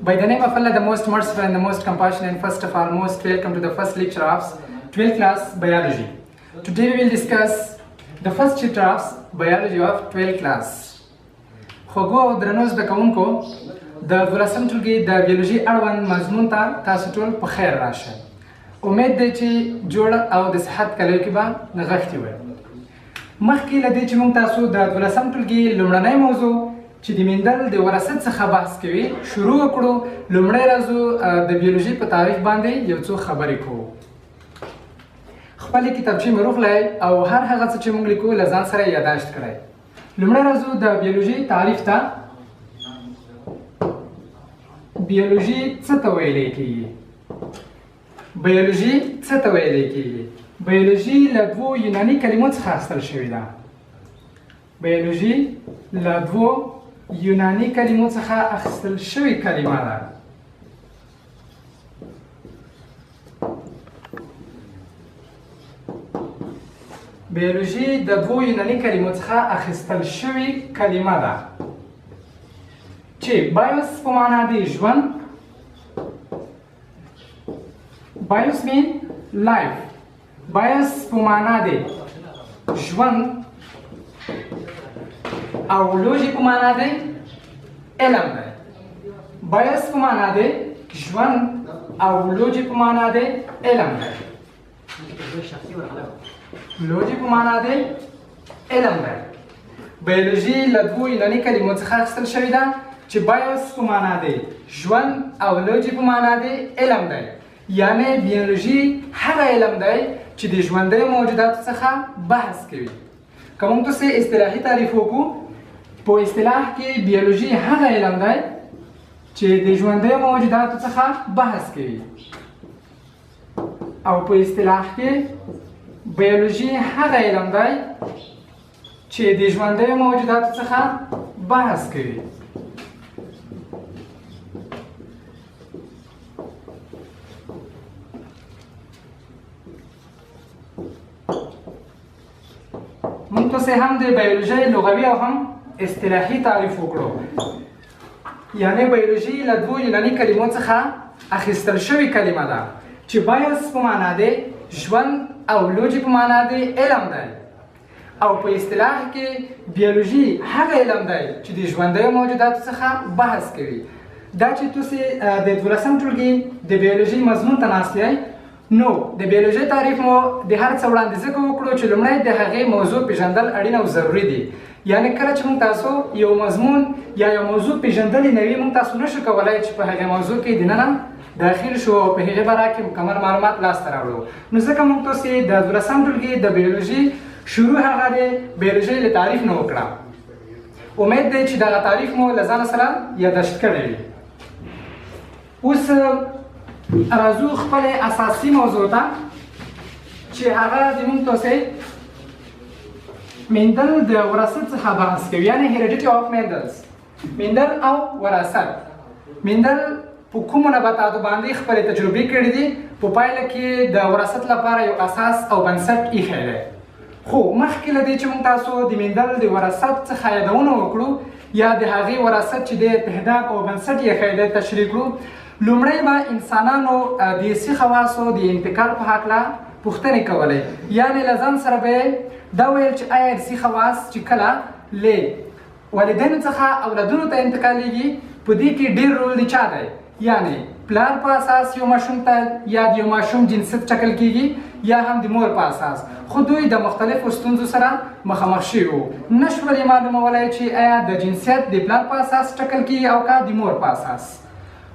By the name of Allah, the most merciful and the most compassionate, first of all, most welcome to the first lecture of 12th class biology. Today we will discuss the first chapter of biology of 12th class. خوږو او درنو زده کوونکو د 12م ټولګي د بیولوژي اړوند مضمون ته تاسو ټول په خیر راشه. امید دی چې جوړ او د صحت کلیو کې به نغښتي وي. مخکې له دې چې موږ تاسو د 12م ټولګي لومړنۍ موضوع چې د میندل د وراثت څخه بحث کوي شروع وکړو، لومړی راځو د بیولوژي په تاریخ باندې یو څو خبرې کوو. خپلې کتابچې مې روغلی او هر هغه څه چې موږ لیکو له ځان سره یاداشت کړئ. لومړی راځو د بیولوژي تعریف ته. بیولوژي څه ته ویلی کیږي؟ بیولوژي څه ته ویلی کیږي؟ بیولوژي له دوو یوناني کلمو څخه اخیستل شوې ده. بیولوژي له دوو یوناني کلمو څخه اخیستل شوې کلمه ده. بیولوژي د دوو یوناني کلمو څخه اخیستل شوې کلمه ده چې بایوس په معنا دی ژوند. بایوس مین لایف. بایوس په معنا دی ژوند او لوژي په معنا دی علم دی. بایوس په معنا دی ژوند او لوژي په معنا دی علم دی. لوژي په معنا دی علم دی. بیولوژي له دوو یوناني کلمو څخه اخیستل شوې ده چې بایوس په معنا دی ژوند او لوژي په معنا دی علم دی. یعنی بیولوژي هغه علم دی چې د ژوندیو موجوداتو څخه بحث کوي. که موږ تاسې اصطلاحي تعریف وکړو، په اصطلاح کې بیولوژي هغه علم دی چې د ژوندیو موجوداتو څخه بحث کوي. او په اصطلاح کې بیولوژي هغه علم دی چې د ژوندیو موجوداتو څخه بحث کوي. موږ تاسې هم د بیولوژۍ لغوي او هم اصطلاحي تعریف وکړو. یعنی بیولوژي له دوو یوناني کلمو څخه اخیستل شوې کلمه ده چې بایوس په معنا دی ژوند او لوژي په معنا دی علم دی. او په اصطلاح کې بیولوژي هغه علم دی چې د ژوندیو موجوداتو څخه بحث کوي. دا چې تاسې د 12م ټولګي د بیولوژي مضمون ته ناست یئ، نو د بیولوژي تعریف مو د هر څه وړاندې ځکه وکړو چې لومړی د هغې موضوع پیژندل اړین او ضروري دي. یعنی کله چې موږ تاسو یو مضمون یا یو موضوع پیژندلی نه وي، موږ تاسو نشو کولی چې په هغې موضوع کې دننه داخل شو او په هغې باره کې مکمل معلومات لاسته راوړو. نو ځکه موږ تاسې د 12م ټولګي د بیولوژي شروع هغه د بیولوژۍ له تعریف نه وکړه. امید دی چې دغه تعریف مو له ځانه سره یاداشت کړی وي. اوس راځو خپل اساسي موضوع ته چې هغه زموږ تاسې میندل د وراثت څخه بحث کوي، یعنی هیریډیټي آف میندلز. میندل او وراثت. میندل په کومو نباتاتو باندې خپلې تجربې کړې دي، په پایله کې د وراثت لپاره یو اساس او بنسټ ایښی دی. خو مخکې له دې چې موږ تاسو د میندل د وراثت څخه یادونه وکړو یا د هغې وراثت چې دی تهداب او بنسټ یې ایښی دی تشریح کړو، لومړی به انسانانو د حسي خواصو د انتقال په هکله پوښتنې کولې. یعنې له ځان سره به یې دا ویل چې آیا حسي خواص چې کله له والدینو څخه اولادونو ته انتقالیږي، په دې کې ډېر رول د چا دی؟ یعنی پلار په اساس یو ماشوم ته یا د یو ماشوم جنسیت ټاکل کیږي یا هم د مور په اساس. خو دوی د مختلفو ستونزو سره مخامخ شوي وو. نه شول یې معلومولی چې آیا د جنسیت د پلار په اساس ټاکل کیږي او که د مور په اساس.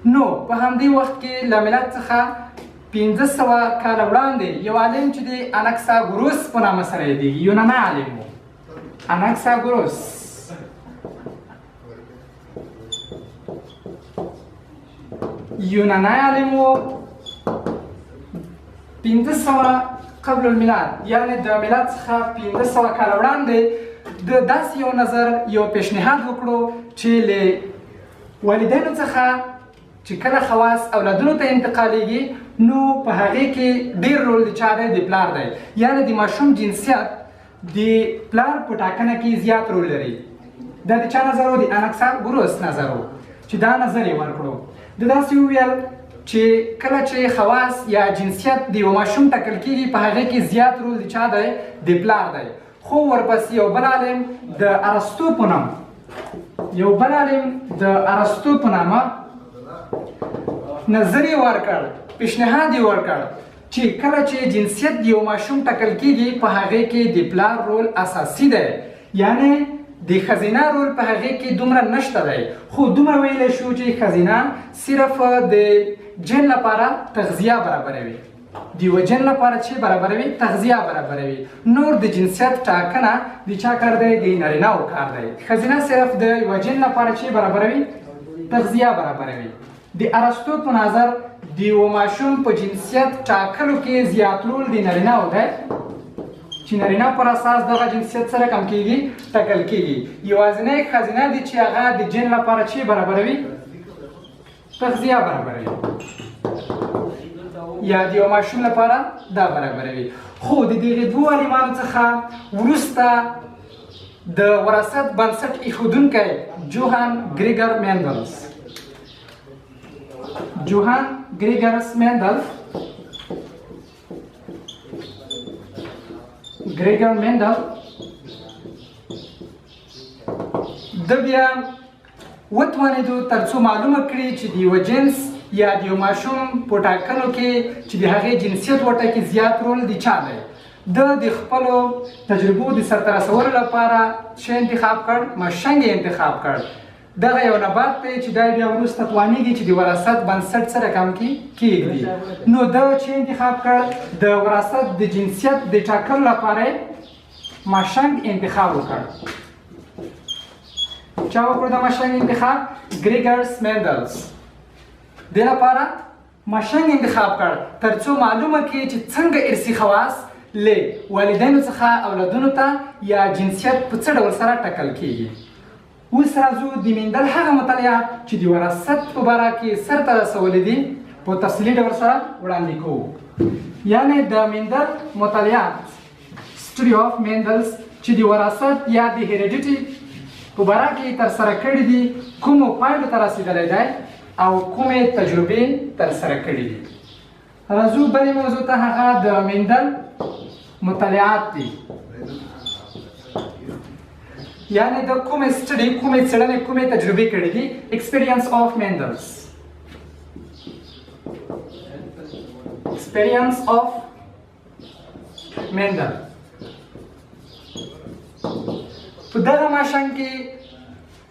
نو په همدې وخت کې له میلاد څخه 1500 کاله وړاندې یو عالم چې د اناکساګوروس په نامه سره یادېږي، یوناني عالم و. اناکساګوروس یوناني عالم و. 1500 قبل المیلاد، یعنی د میلاد څخه 1500 کاله وړاندې د داسې یو نظر یو پیشنهاد وکړو چې له والدینو څخه چې کله خواص اولادونو ته انتقالیږي، نو په هغې کې ډېر رول د چا دی؟ د پلار دی. یعنی د ماشوم جنسیت د پلار په ټاکنه کې زیات رول لري. دا د چا نظر و؟ د اناکساګوروس نظر و چې دا نظر یې ورکړو. د داسې وویل چې کله چې خواص یا جنسیت د یو ماشوم ټاکل کېږي په هغې کې زیات رول د چا دی د پلار دی خو ورپسې یو بل عالم د ارسطو په نام نظریه ورکړ پیشنهاد یې ورکړ چې کله چې جنسیت د یو ماشوم ټاکل کېږي په هغې کې د پلار رول اساسي دی یعنی د ښځینه رول په هغې کې دومره نشته دی خو دومره ویلی شو چې ښځینه صرف د جن لپاره تغذیه برابروي د یوه جن لپاره چې برابروي تغذیه برابروي نور د جنسیت ټاکنه د چا کار دی د نارینهو کار دی ښځینه صرف د یوه جن لپاره چې برابروي تغذیه برابروي د ارسطو په نظر د یوه ماشوم په جنسیت ټاکلو کې زیات رول د نارینهو دی چې نارینه پر اساس دغه جنسیت سره کم کېږي ټاکل کېږي یوازینی ښځینه دي چې هغه د جن لپاره چې برابروي تغذیه برابروي یا د یو ماشوم لپاره دا برابروي خو د دغې دوو عالمانو څخه وروسته د وراثت بنسټ ایښودونکی جوهان ګریګرس مندل د بیا وتوانېدو تر څو معلومه کړي چې د یوه جنس یا د یو ماشوم په ټاکنو کې چې د هغې جنسیت وټاکي زیات رول د چا دی د خپلو تجربو د سرته رسولو لپاره څه انتخاب کړ مشنګ یې انتخاب کړ دغه یو نبات دی چې دا بیا وروسته توانېږي چې د وراثت بنسټ سره کم کېږدي نو دا چې انتخاب کړ د وراثت د جنسیت د ټاکلو لپاره مشنګ انتخاب وکړ چا وکړو د مشنګ انتخاب ګریګرس مندلز دې لپاره مشنګ انتخاب کړ تر څو معلومه کړي چې څنګه ارثي خواص له والدینو څخه اولادونو ته یا جنسیت په څه ډول سره ټاکل کېږي اوس راځو د مندل هغه مطالعات چې د وراثت په باره کې سرته رسولي دي په تفصیلي ډول سره وړاندې کوو یعنې د مندل مطالعات هسټري اف مندلز چې د وراثت یا د هیریډیټي په باره کې ترسره کړي دي کومو پایلو ته رسېدلی دی او کومې تجربې ترسره کړي دي راځو بلې موضوع ته هغه د مندل مطالعات دي یعنی د کومې سټډي کومې څېړنې کومې تجربې کړي دي experience of Mendel په دغه ماشین کې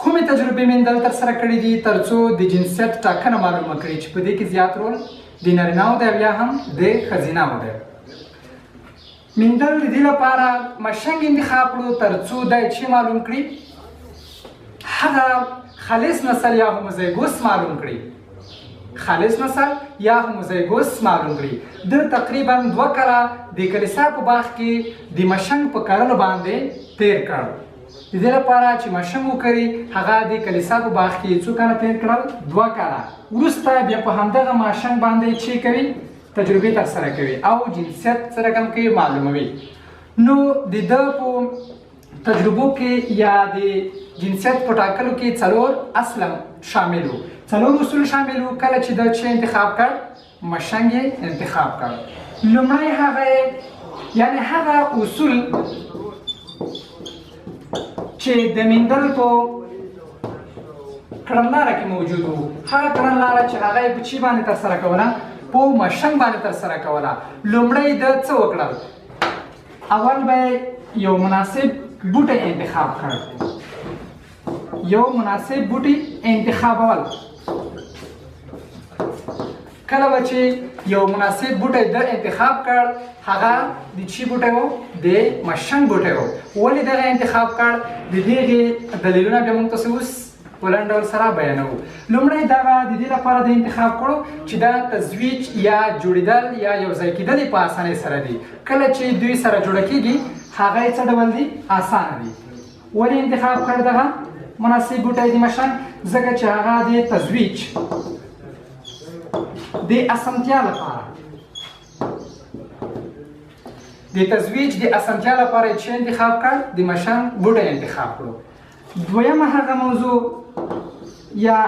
کومې تجربې مندل ترسره کړي دي تر څو د جنسیت ټاکنه معلومه کړي چې په دې کې زیات رول د نارینهو دی یا هم د ښځینهو دی مندل د دې لپاره مشنګ انتخاب کړو تر څو دا چې معلوم کړي هغه خالص نسل یا هوموزایګوس معلوم کړي د تقریبا 2 کاله د کلیسا په باغ کې د مشنګ په کرلو باندې تیر کړ د دې لپاره چې مشنګ وکړي هغه د کلیسا په باغ کې څو کاله تیر کړل 2 کاله وروسته بیا په همدغه مشنګ باندې چې کوي تجربې ترسره کوي او جنسیت سره کم کوي معلوموي نو د ده په تجربو کې یا د جنسیت په ټاکلو کې 4 اصل شامل وو 4 اصول شامل وو کله چې دا چې انتخاب کړ مشنګ انتخاب کړ لومړی هغه یعنی هغه اصول چې د مندل په کړنلاره کې موجود وو هغه کړنلاره چې هغه په چی باندې ترسره کوله په مشنګ باندې ترسره کوله لومړی د څه وکړل اول به یو مناسب بوټی انتخاب کړ مناسب بوټی انتخابول کله به چې یو مناسب بوټی د انتخاب کړ هغه د چی بوټی و د مشنګ بوټی و ولې دغه انتخاب کړ د دې دلیلونه بیا موږ تاسو اوس په لنډ ډول سره بیانوو لومړی دغه د دې لپاره د انتخاب کړو چې دا تزویج یا جوړېدل یا یو ځای کېدل په اسانۍ سره دي کله چې دوی سره جوړه کېږي هغه یې څه ډول دي اسانه دي ولې انتخاب کړ دغه مناسب بوټی د مشنګ ځکه چې هغه د تزویج د اسانتیا لپاره د تزویج د اسانتیا لپاره چې انتخاب کړ د مشنګ بوټی انتخاب کړو دویمه هغه موضوع یا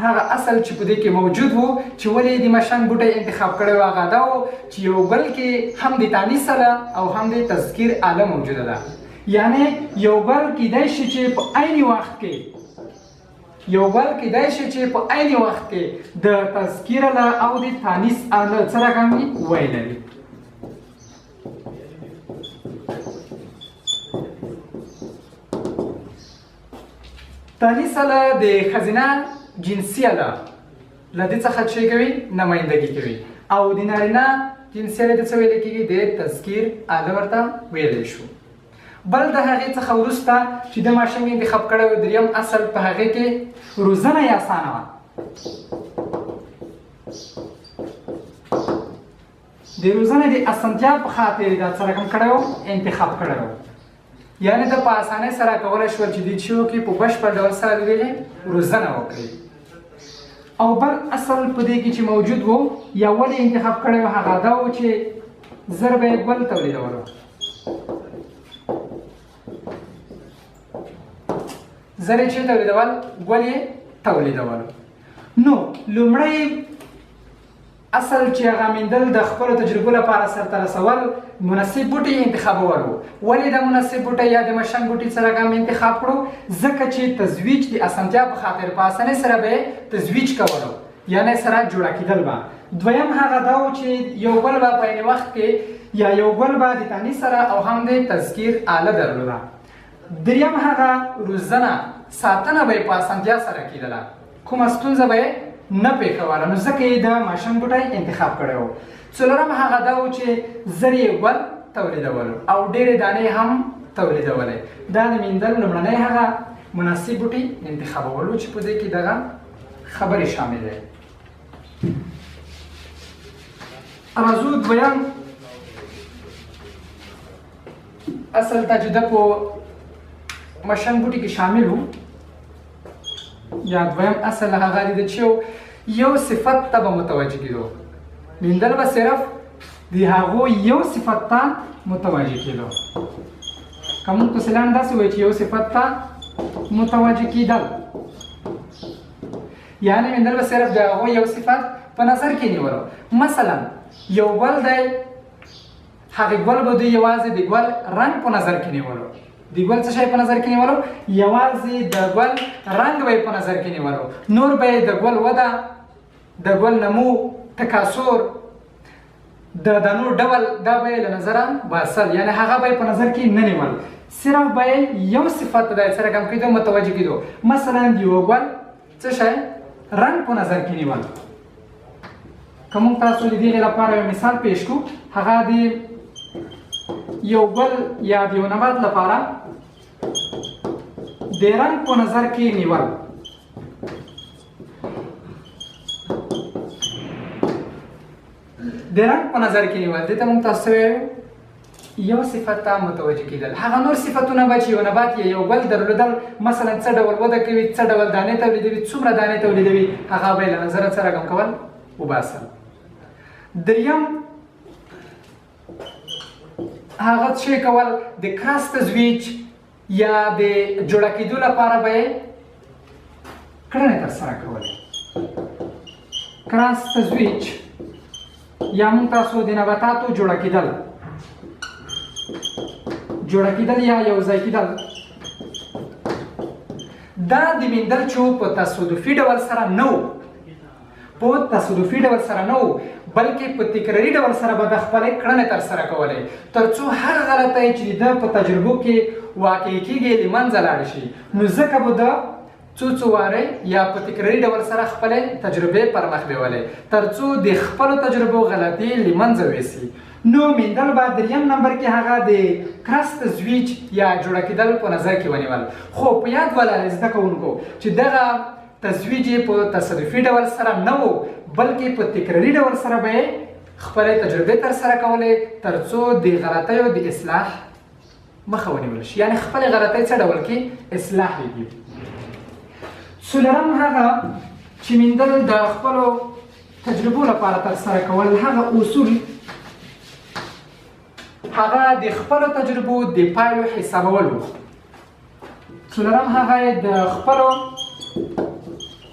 هغه اصل چې په دې کې موجود وو چې ولې د مشنګ بوټی انتخاب کړی و هغه دا و چې یو ګل کې هم د تانیث آله او هم د تذکیر آله موجوده ده. یعنی یو ګل کیدای شي چې په عین وخت کې د تذکیر آله او د تانیث آله څه رقم وي ولري. تانیث آله د ښځینه جنسي آله له دې څخه څه کوي نمایندګي کوي او د نارینه جنسي آله ته څه ویل کېږي د تذکیر آله ورته ویلی شو. بل د هغې څخه وروسته چې د ماشوم انتخاب کړی و دریم اصل په هغې کې روزنه یې اسانه وه. د روزنې د اسانتیا په خاطر یې دا څه رقم کړی و انتخاب کړی و. یعنې د په اسانۍ سره کولی شول چې دوی چې وکړي په بشپړ ډول سره د هغې روزنه وکړي. او بل اصل په دې کې چې موجود و یا ولې انتخاب کړی و هغه دا و چې زر به یې ګل تولیدولو. زر یې چې تولیدول ګل یې تولیدولو. نو لومړی اصل چې هغه میندل د خپلو تجربو لپاره سرته رسول مناسب بوټی انتخابول و. ولې د مناسب بوټی یا د مشنګ بوټي څه رقم انتخاب کړو؟ ځکه چې تزویج د اسانتیا په خاطر په اسانۍ سره به یې تزویج کولو یعنی سره جوړه کېدل به. دویم هغه دا و چې یو ګل به په عین وخت کې یا یو ګل به د تانیث سره او هم د تذکیر آله درلوده. دریم هغه روزنه ساتنه به یې په اسانتیا سره کېدله، کومه ستونزه به یې نه پېښوله، نو ځکه یې د ماشوم بوټی انتخاب کړی و. څلورم هغه دا و چې زر یې ګل تولیدولو او ډېرې دانې هم تولیدولې. دا د میندل لومړنی هغه مناسب بوټي انتخابولو چې په دې کې دغه خبرې شامل دی. راځو دویم اصل ته چې د په مشنګ بوټي کې شامل و یا دویم اصل هغه دی چې یو صفت ته به متوجه کېدو. میندل به صرف د هغو یو صفت ته متوجه کېدو. که موږ تسلیان داسې وایي چې یو صفت ته متوجه کېدل یعنې میندل به صرف د هغو یو صفت په نظر کې نیولو. مثلا یو ګل دی، هغې ګل به دوی یوازې د ګل رنګ په نظر کې نیولو. د ګل څه شی په نظر کې نیولو؟ یوازې د ګل رنګ به یې په نظر کې نیولو. نور به یې د ګل وده، د ګل نمو، تکاثر، د دانو ډول دا به یې له نظره باسل، یعنې هغه به یې په نظر کې نه نیول. صرف به یې یو صفت ته د څه رقم کېدو متوجه کېدو. مثلا د یو ګل څه شی رنګ په نظر کې نیول. که موږ تاسو د دې لپاره یو مثال پیش کړو، هغه د یو ګل یا د یو نبات لپاره د رنګ په نظر کې نیول. د رنګ په نظر کې نیول دې ته موږ تاسو وایو یو صفت ته متوجه کېدل. هغه نور صفتونه به چې یو نبات یا یو ګل درلودل، مثلا څه ډول وده کوي، څه ډول دانې تولیدوي، څومره دانې تولیدوي، هغه به یې له نظره څه رقم کول وباسل. دریم هغه څه کول د کراس تزویج یا د جوړه کېدو لپاره به یې کړنې ترسره کولې. کراس تزویج یا موږ تاسو د نباتاتو جوړه کېدل یا یو ځای کېدل، دا د میندل چې په تصادفي ډول سره نه و، بلکې په تکراري ډول سره به د خپلې کړنې ترسره کولې تر څو هغه غلطۍ چې د په تجربو کې واقع کېږي له منځه لاړ شي. نو ځکه به د څو وارې یا په تکراري ډول سره خپلې تجربې پر مخ بیولې تر څو د خپلو تجربو غلطۍ له منځه ویسي. نو میندل به دریم نمبر کې هغه د کراس تزویج یا جوړه کېدل په نظر کې ونیول. خو په یاد ولرئ زده کوونکو چې دغه تزویج په تصادفي ډول سره نه و، بلکې په تکراري ډول سره به یې خپلې تجربې ترسره کولې تر څو د غلطیو د اصلاح مخه ونیول شي، یعنې خپلې غلطۍ څه ډول کې اصلاح وکړي. څلورم هغه چې میندل د خپلو تجربو لپاره ترسره کول، هغه اصول هغه د خپلو تجربو د پایلو حسابول و. څلورم هغه د خپلو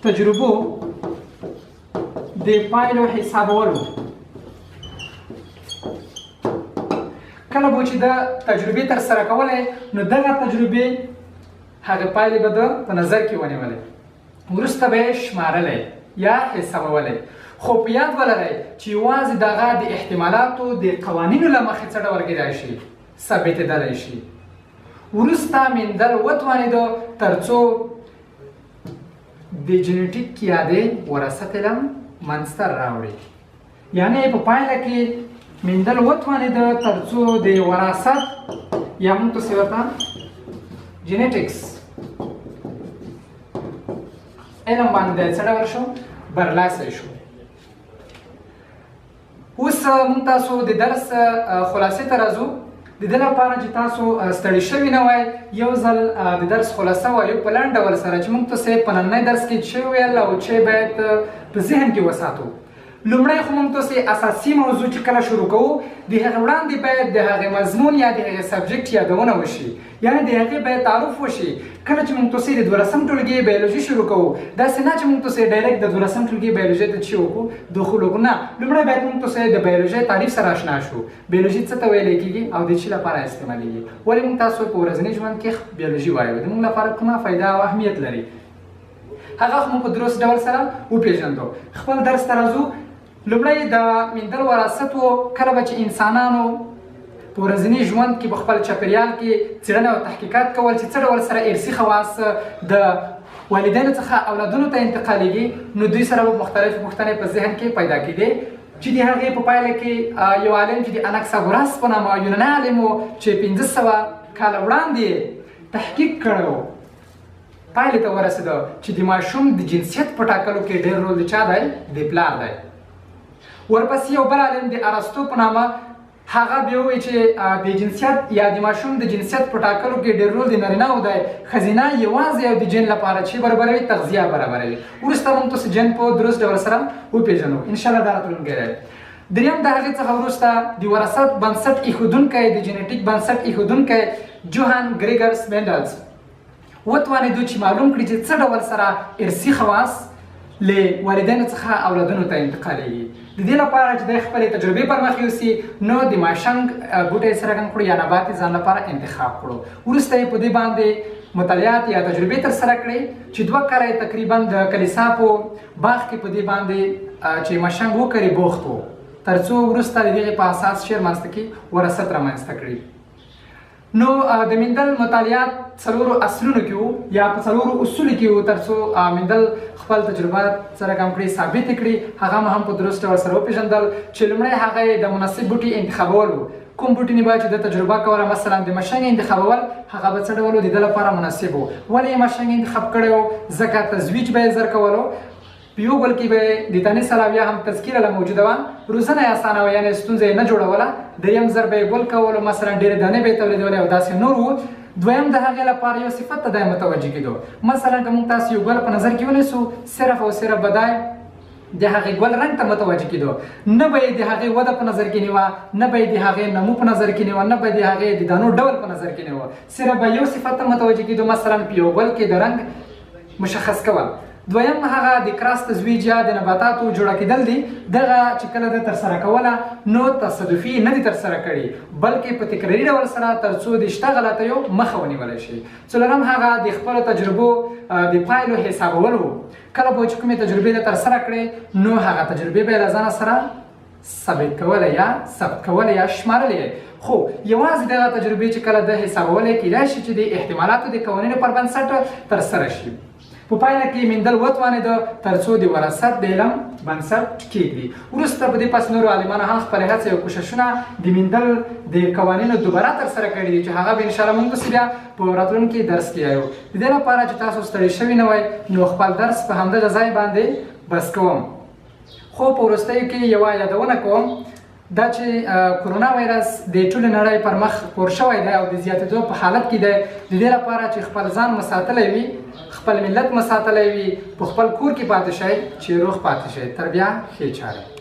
تجربو د پایلو حسابولو. کله به چې د تجربې ترسره کولی نو دغه تجربې هغه پایلې به په نظر کې ونیولې، وروسته به یې شمارلی یا حسابولی. خو په یاد ولرئ چې یوازې دغه د احتمالاتو د قوانینو له مخې څه ډول کیدای شي ثابتېدلی شي. وروسته میندل وتوانېده تر څو د جنټیک یا د وراثت علم منځته راوړي. یعنې په پایله کې میندل وتوانېده تر څو د وراثت یا موږ ته ورته جینیټکس علم باندې څه ډول شو برلاسی شو. اوس موږ تاسو د درس خلاصې ته راځو. د دې لپاره چې تاسو ستړي شوي نه وای یو ځل د درس خلاصه وایو په لنډ ډول سره چې موږ تاسې په نننی درس کې څه ویل او څه باید په ذهن کې وساتو. لومړی خو موږ تاسې اساسي موضوع چې کله شروع کوو د هغې وړاندې باید د هغې مضمون یا د هغې سبجیکټ یادونه وشي، یعنې د هغې باید تعارف وشي. کله چې موږ تاسې د 12 ټولګي بیولوژي شروع کوو داسې نه چې موږ تاسې ډایرکټ د 12 ټولګي بیولوژي ته چې وکړو دخول وکړو، نه، لومړی باید موږ تاسې د بیولوژي تعریف سره اشنا شو. بیولوژي څه ته ویلی کېږي او د چي لپاره استعمالیږي، ولې موږ تاسو په ورځني ژوند کې بیولوژي وایو، د موږ لپاره کومه فایده او اهمیت لري، هغه خو موږ په درست ډول سره وپېژندو. خپل درس ته راځو. لومړی د میندل وراثت و. کله به چې انسانانو په ورځني ژوند کې په خپل چاپېریال کې څېړنه او تحقیقات کول چې څه ډول سره ارثي خواص د والدینو څخه اولادونو ته انتقالیږي نو دوی سره به مختلفې پوښتنې په ذهن کې پیدا کېدې چې د هغې په پایله کې یو عالم چې د اناکساګوراس په نامه یوناني عالم و چې 1500 کاله وړاندې تحقیق کړی و پایلې ته ورسېده چې د ماشوم د جنسیت په ټاکلو کې ډېر رول د چا دی؟ د پلار دی. ورپسې یو بل عالم د ارسطو په نامه هغه بیا ووایي چې د جنسیت یا د ماشوم د جنسیت په ټاکلو کې ډېر رول د نارینه‌و دی. ښځینه یوازې یو د جن لپاره چې برابروي تغذیه برابروي. وروسته موږ تاسو جن په درست ډول سره وپېژنو انشاءالله دا راتلونکی دی. دریم د هغې څخه وروسته د وراثت بنسټ ایښودونکی د جینیټیک بنسټ ایښودونکی جوهان ګریګرس مینډلز وتوانېدو چې معلوم کړي چې څه ډول سره ارثي خواص له والدینو څخه اولادونو ته انتقالیږي. د دې لپاره چې د خپلې تجربې پر مخ یوسي نو د ماشنګ بوټی څرګند کړو یا نبات ځان لپاره انتخاب کړو. وروسته یې په دې باندې مطالعات یا تجربې ترسره کړې چې 2 کاله یې تقریبا د کلیسا په باغ کې په دې باندې چې ماشنګ وکړي بوخت و تر څو وروسته د دغې په اساس شعر منځته کې وراثت رامنځته کړي. نو د میندل مطالعات 4 اصلونو کې وو یا په 4 اصولو کې وو تر څو میندل خپل تجربات سره کم کړي ثابت کړي. هغه هم په درست ډول سره وپېژندل چې لومړی هغه د مناسب بوټي انتخابول وو. کوم بوټي نه باید چې د تجربه کوله مثلا د مشنګ انتخابول هغه به څه ډول د ده لپاره مناسب وو. ولې یې مشنګ انتخاب کړی وو؟ ځکه تزویج به یې زر کولو، په یو بل کې به د تنې سلاویه هم تذکیره له موجوده وه، روزنه یې اسانه وه یعنې ستونزه یې نه جوړوله. دریم ځل به یې ګل کولو مثلا ډېرې دانې به یې تولیدولې او داسې نور وو. دویم د هغې لپاره یو صفت ته دی متوجه کېدو. مثلا که موږ تاسو یو ګل په نظر کې ونیسو صرف او صرف به دی د هغې ګل رنګ ته متوجه کېدو، نه به یې د هغې وده په نظر کې نیوه، نه به یې د هغې نمو په نظر کې نیوه، نه به یې د هغې د دانو ډول په نظر کې نیوه، صرف به یو صفت ته متوجه کېدو مثلا په یو ګل کې د رنګ مشخص کول. دویم هغه د کراس تزویج یا د نباتاتو جوړه کېدل دي. دغه چې کله د ترسره کوله نو تصادفي نه دي ترسره کړي بلکې په تکراري ډول سره تر څو د شته غلطیو مخه ونیولی شي. څلورم هغه د خپلو تجربو د پایلو حسابول وو. کله به چې کومې تجربې د ترسره کړې نو هغه تجربې به یې له ځانه سره ثابت کولی یا ثبت کولی یا شمارلی. خو یوازې دغه تجربې چې کله د حسابولی کېدای شي چې د احتمالاتو د قوانینو پر بنسټ ترسره شي. په پایله کې میندل وتوانېده تر څو د وراثت د علم بنسټ کېږدي. وروسته په دې پس نورو عالمانو هم خپلې هڅې او کوښښونه د میندل د قوانینو دوباره ترسره کړي دي چې هغه به انشاءالله موږ بیا په راتلونکي درس کې وایو. د دې لپاره چې تاسو ستړي شوي نه وئ نو خپل درس په همدغه ځای باندې بس کوم. خو په وروستیو کې یوه یادونه کوم دا چې کرونا وایرس د ټولې نړۍ پر مخ خپور شوی دی او د زیاتېدو په حالت کې دی. د دې لپاره چې خپل ځان مساتلی وي، خپل ملت مساتلی وي، په خپل کور کې پاتې شئ چې روغ پاتې شئ. تر بیا ښې چارې.